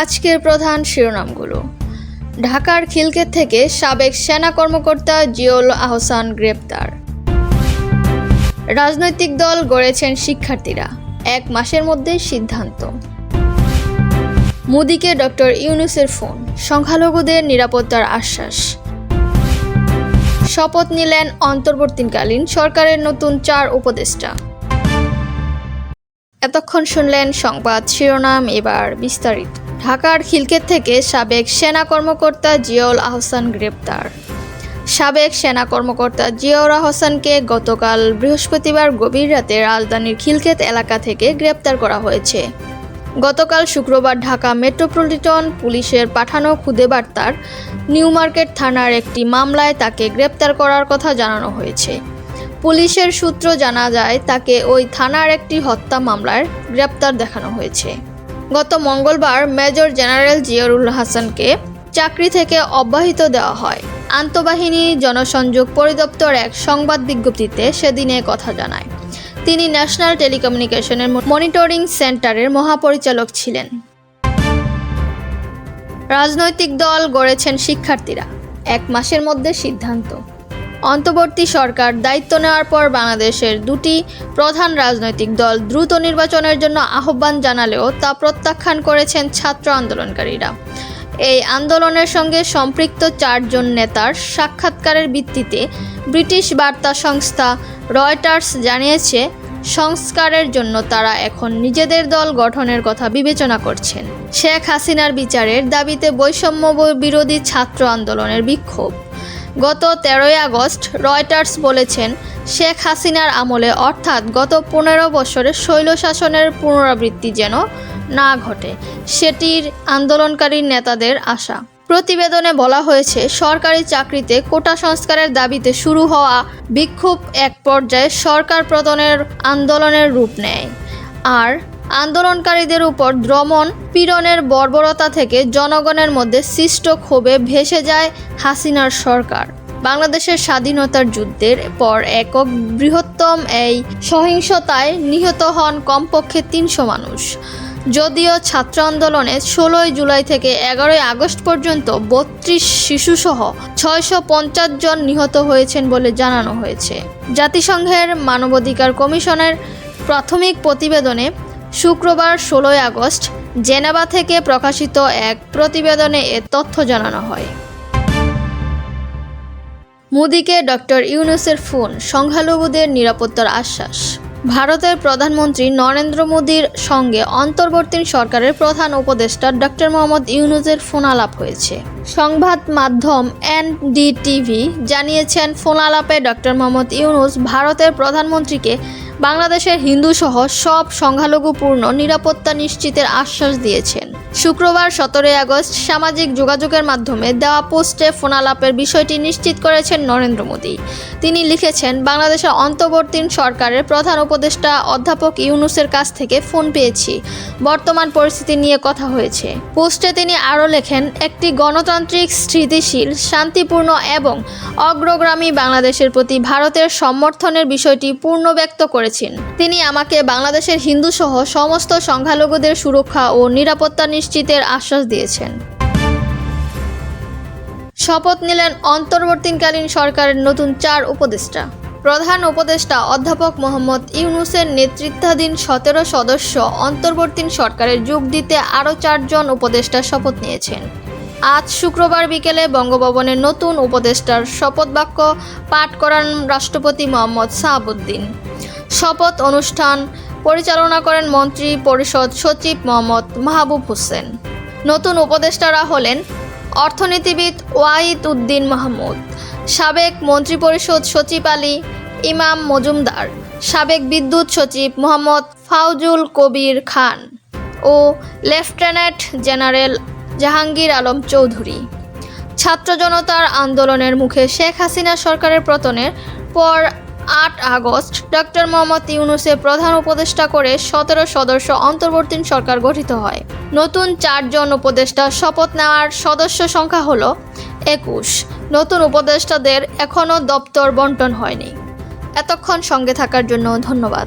আজকের প্রধান শিরোনামগুলো। ঢাকার খিলক্ষেত থেকে সাবেক সেনা কর্মকর্তা জিয়াউল আহসান গ্রেপ্তার। রাজনৈতিক দল গড়েছেন শিক্ষার্থীরা, 1 মাসের মধ্যে সিদ্ধান্ত। মোদিকে ডক্টর ইউনূসের ফোন, সংখ্যালঘুদের নিরাপত্তার আশ্বাস। শপথ নিলেন অন্তর্বর্তীকালীন সরকারের নতুন 4 উপদেষ্টা। এতক্ষণ শুনলেন সংবাদ শিরোনাম, এবার বিস্তারিত। ঢাকার খিলক্ষেত থেকে সাবেক সেনা কর্মকর্তা জিয়াউল আহসান গ্রেপ্তার। সাবেক সেনা কর্মকর্তা জিয়াউল আহসানকে গতকাল বৃহস্পতিবার গভীর রাতে রাজধানীর খিলক্ষেত এলাকা থেকে গ্রেপ্তার করা হয়েছে। গতকাল শুক্রবার ঢাকা মেট্রোপলিটন পুলিশের পাঠানো খুদে বার্তার নিউ মার্কেট থানার একটি মামলায় তাকে গ্রেপ্তার করার কথা জানানো হয়েছে। পুলিশের সূত্র জানা যায়, তাকে ওই থানার একটি হত্যা মামলায় গ্রেপ্তার দেখানো হয়েছে। গত মঙ্গলবার মেজর জেনারেল জিয়াউল আহসানকে চাকরি থেকে অব্যাহতি দেওয়া হয়। আন্তঃবাহিনী জনসংযোগ পরিদপ্তর এক সংবাদ বিজ্ঞপ্তিতে সেদিন কথা জানায়। তিনি ন্যাশনাল টেলিকমিউনিকেশনের মনিটরিং সেন্টারের মহাপরিচালক ছিলেন। রাজনৈতিক দল গড়েছেন শিক্ষার্থীরা, 1 মাসের মধ্যে সিদ্ধান্ত। অন্তর্বর্তী সরকার দায়িত্ব নেওয়ার পর বাংলাদেশের 2টি প্রধান রাজনৈতিক দল দ্রুত নির্বাচনের জন্য আহ্বান জানালেও তা প্রত্যাখ্যান করেছেন ছাত্র আন্দোলনকারীরা। এই আন্দোলনের সঙ্গে সম্পৃক্ত 4 জন নেতার সাক্ষাৎকারের ভিত্তিতে ব্রিটিশ বার্তা সংস্থা রয়টার্স জানিয়েছে, সংস্কারের জন্য তারা এখন নিজেদের দল গঠনের কথা বিবেচনা করছেন। শেখ হাসিনার বিচারের দাবিতে বৈষম্য বিরোধী ছাত্র আন্দোলনের বিক্ষোভ। গত 13ই আগস্ট রয়টার্স বলেছেন, শেখ হাসিনার আমলে অর্থাৎ গত 15 বছরের স্বৈরশাসনের পুনরাবৃত্তি যেন না ঘটে, সেটির আন্দোলনকারী নেতাদের আশা। প্রতিবেদনে বলা হয়েছে, সরকারি চাকরিতে কোটা সংস্কারের দাবিতে শুরু হওয়া বিক্ষোভ এক পর্যায়ে সরকার পতনের আন্দোলনের রূপ নেয়। আর আন্দোলনকারীদের উপর দমন পীড়নের বর্বরতা থেকে জনগণের মধ্যে সৃষ্ট ক্ষোভে ভেসে যায় হাসিনার সরকার। বাংলাদেশের স্বাধীনতার যুদ্ধের পর একক বৃহত্তম এই সহিংসতায় নিহত হন কমপক্ষে 300 মানুষ। যদিও ছাত্র আন্দোলনে 16 জুলাই থেকে 11 আগস্ট পর্যন্ত 32 শিশুসহ 650 জন নিহত হয়েছেন বলে জানানো হয়েছে। জাতিসংঘের মানবাধিকার কমিশনের প্রাথমিক প্রতিবেদনে শুক্রবার 16 আগস্ট জেনেভা থেকে প্রকাশিত এক প্রতিবেদনে এ তথ্য জানানো হয়। মোদিকে ডক্টর ইউনূসের ফোন, সংখ্যালঘুদের নিরাপত্তার আশ্বাস। ভারতের প্রধানমন্ত্রী নরেন্দ্র মোদির সঙ্গে অন্তর্বর্তী সরকারের প্রধান উপদেষ্টা ডক্টর মোহাম্মদ ইউনূসের ফোনালাপ হয়েছে। সংবাদ মাধ্যম এনডিটিভি জানিয়েছেন, ফোনালাপে ডক্টর মোহাম্মদ ইউনূস ভারতের প্রধানমন্ত্রীকে বাংলাদেশের হিন্দুসহ সব সংখ্যালঘুপূর্ণ নিরাপত্তা নিশ্চিতের আশ্বাস দিয়েছেন। শুক্রবার 17 আগস্ট সামাজিক যোগাযোগের মাধ্যমে দেওয়া পোস্টে ফোনালাপের বিষয়টি নিশ্চিত করেছেন নরেন্দ্র মোদি। তিনি লিখেছেন, বাংলাদেশের অন্তর্বর্তী সরকারের প্রধান উপদেষ্টা অধ্যাপক ইউনূসের কাছ থেকে ফোন পেয়েছি, বর্তমান পরিস্থিতি নিয়ে কথা হয়েছে। পোস্টে তিনি আরও লেখেন, একটি গণতান্ত্রিক, স্থিতিশীল, শান্তিপূর্ণ এবং অগ্রগামী বাংলাদেশের প্রতি ভারতের সমর্থনের বিষয়টি পূর্ণ ব্যক্ত করেছেন। তিনি আমাকে বাংলাদেশের হিন্দুসহ সমস্ত সংখ্যালঘুদের সুরক্ষা ও নিরাপত্তা নিশ্চিতের আশ্বাস দিয়েছেন। শপথ নিলেন অন্তর্বর্তীকালীন সরকারের নতুন 4 উপদেষ্টা। প্রধান উপদেষ্টা অধ্যাপক মোহাম্মদ ইউনূসের নেতৃত্বাধীন 17 সদস্য অন্তর্বর্তী সরকারে যোগ দিতে আরও 4 জন উপদেষ্টা শপথ নিয়েছেন। আজ শুক্রবার বিকেলে বঙ্গভবনে নতুন উপদেষ্টার শপথ বাক্য পাঠ করান রাষ্ট্রপতি মোহাম্মদ শাহাবুদ্দিন। শপথ অনুষ্ঠান পরিচালনা করেন মন্ত্রী পরিষদ সচিব মোহাম্মদ মাহবুব হোসেন। নতুন উপদেষ্টারা হলেন অর্থনীতিবিদ ওয়াহিদ উদ্দিন মাহমুদ, সাবেক মন্ত্রিপরিষদ সচিব আলী ইমাম মজুমদার, সাবেক বিদ্যুৎ সচিব মোহাম্মদ ফাউজুল কবির খান ও লেফটেন্যান্ট জেনারেল জাহাঙ্গীর আলম চৌধুরী। ছাত্র জনতার আন্দোলনের মুখে শেখ হাসিনা সরকারের পতনের পর 8 আগস্ট ডক্টর মোহাম্মদ ইউনূসের প্রধান উপদেষ্টা করে 17 সদস্য অন্তর্বর্তী সরকার গঠিত হয়। নতুন 4 জন উপদেষ্টা শপথ নেওয়ার সদস্য সংখ্যা হল 21। নতুন উপদেষ্টাদের এখনও দপ্তর বণ্টন হয়নি। এতক্ষণ সঙ্গে থাকার জন্য ধন্যবাদ।